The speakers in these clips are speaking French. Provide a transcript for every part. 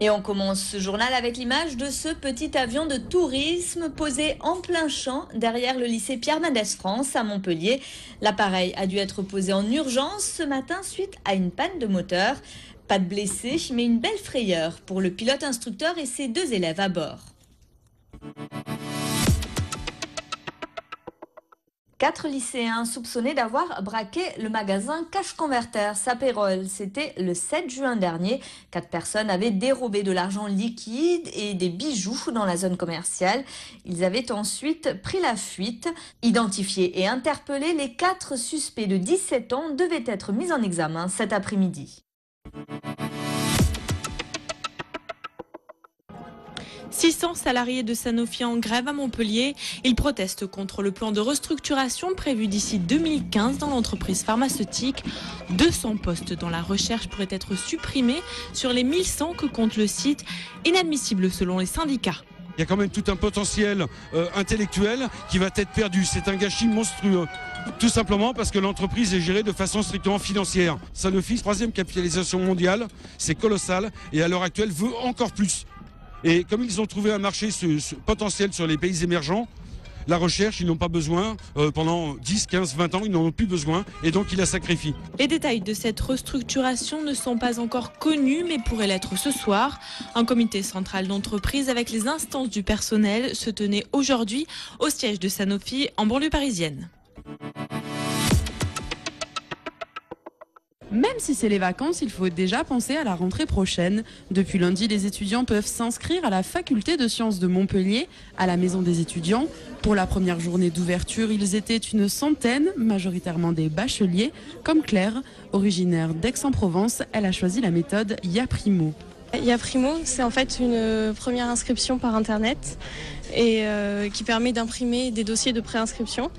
Et on commence ce journal avec l'image de ce petit avion de tourisme posé en plein champ derrière le lycée Pierre Mendès France à Montpellier. L'appareil a dû être posé en urgence ce matin suite à une panne de moteur. Pas de blessés, mais une belle frayeur pour le pilote instructeur et ses 2 élèves à bord. 4 lycéens soupçonnés d'avoir braqué le magasin Cash Converter à Pérol. C'était le 7 juin dernier. 4 personnes avaient dérobé de l'argent liquide et des bijoux dans la zone commerciale. Ils avaient ensuite pris la fuite. Identifiés et interpellés, les 4 suspects de 17 ans devaient être mis en examen cet après-midi. 600 salariés de Sanofi en grève à Montpellier. Ils protestent contre le plan de restructuration prévu d'ici 2015 dans l'entreprise pharmaceutique. 200 postes dans la recherche pourraient être supprimés sur les 1100 que compte le site. Inadmissible selon les syndicats. Il y a quand même tout un potentiel intellectuel qui va être perdu. C'est un gâchis monstrueux. Tout simplement parce que l'entreprise est gérée de façon strictement financière. Sanofi, 3e capitalisation mondiale, c'est colossal et à l'heure actuelle veut encore plus. Et comme ils ont trouvé un marché potentiel sur les pays émergents, la recherche, ils n'ont pas besoin, pendant 10, 15, 20 ans, ils n'en ont plus besoin et donc ils la sacrifient. Les détails de cette restructuration ne sont pas encore connus mais pourraient l'être ce soir. Un comité central d'entreprise avec les instances du personnel se tenait aujourd'hui au siège de Sanofi en banlieue parisienne. Même si c'est les vacances, il faut déjà penser à la rentrée prochaine. Depuis lundi, les étudiants peuvent s'inscrire à la faculté de sciences de Montpellier, à la maison des étudiants. Pour la première journée d'ouverture, ils étaient une centaine, majoritairement des bacheliers, comme Claire, originaire d'Aix-en-Provence. Elle a choisi la méthode Yaprimo. Yaprimo, c'est en fait une première inscription par Internet et qui permet d'imprimer des dossiers de préinscription.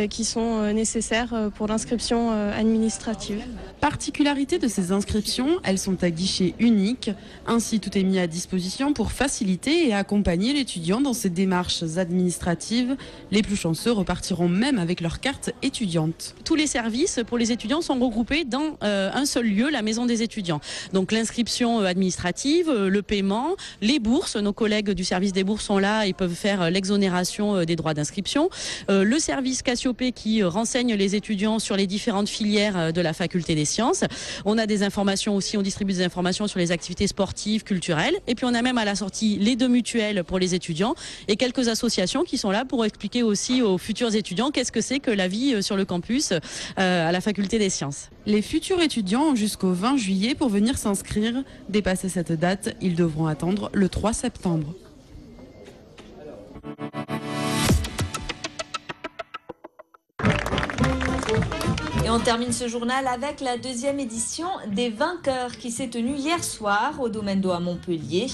Qui sont nécessaires pour l'inscription administrative. Particularité de ces inscriptions, elles sont à guichet unique. Ainsi, tout est mis à disposition pour faciliter et accompagner l'étudiant dans ses démarches administratives. Les plus chanceux repartiront même avec leur carte étudiante. Tous les services pour les étudiants sont regroupés dans un seul lieu, la maison des étudiants. Donc l'inscription administrative, le paiement, les bourses. Nos collègues du service des bourses sont là et peuvent faire l'exonération des droits d'inscription. Le service Cassiopée qui renseigne les étudiants sur les différentes filières de la faculté des sciences. On a des informations aussi, on distribue des informations sur les activités sportives, culturelles. Et puis on a même à la sortie les 2 mutuelles pour les étudiants et quelques associations qui sont là pour expliquer aussi aux futurs étudiants qu'est-ce que c'est que la vie sur le campus à la faculté des sciences. Les futurs étudiants ont jusqu'au 20 juillet pour venir s'inscrire. Dépassé cette date, ils devront attendre le 3 septembre. Et on termine ce journal avec la 2e édition des vainqueurs qui s'est tenue hier soir au Domaine d'eau à Montpellier.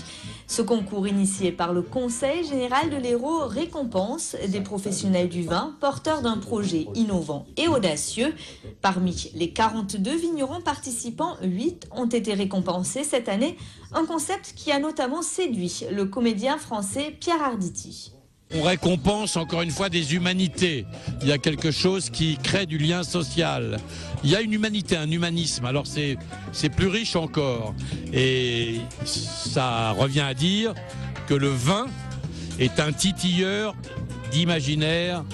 Ce concours initié par le Conseil général de l'Hérault récompense des professionnels du vin porteurs d'un projet innovant et audacieux. Parmi les 42 vignerons participants, 8 ont été récompensés cette année. Un concept qui a notamment séduit le comédien français Pierre Arditi. On récompense encore une fois des humanités. Il y a quelque chose qui crée du lien social. Il y a une humanité, un humanisme. Alors c'est plus riche encore. Et ça revient à dire que le vin est un titilleur d'imaginaire,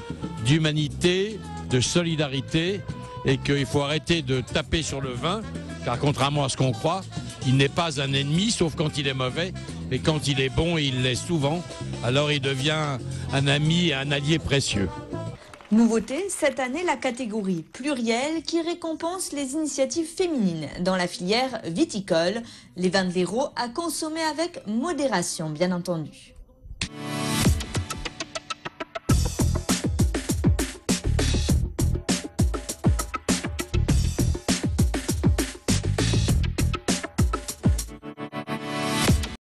d'humanité, de solidarité. Et qu'il faut arrêter de taper sur le vin, car contrairement à ce qu'on croit, il n'est pas un ennemi, sauf quand il est mauvais. Et quand il est bon, et il l'est souvent, alors il devient un ami et un allié précieux. Nouveauté, cette année, la catégorie plurielle qui récompense les initiatives féminines dans la filière viticole. Les vins de l'Hérault à consommer avec modération, bien entendu.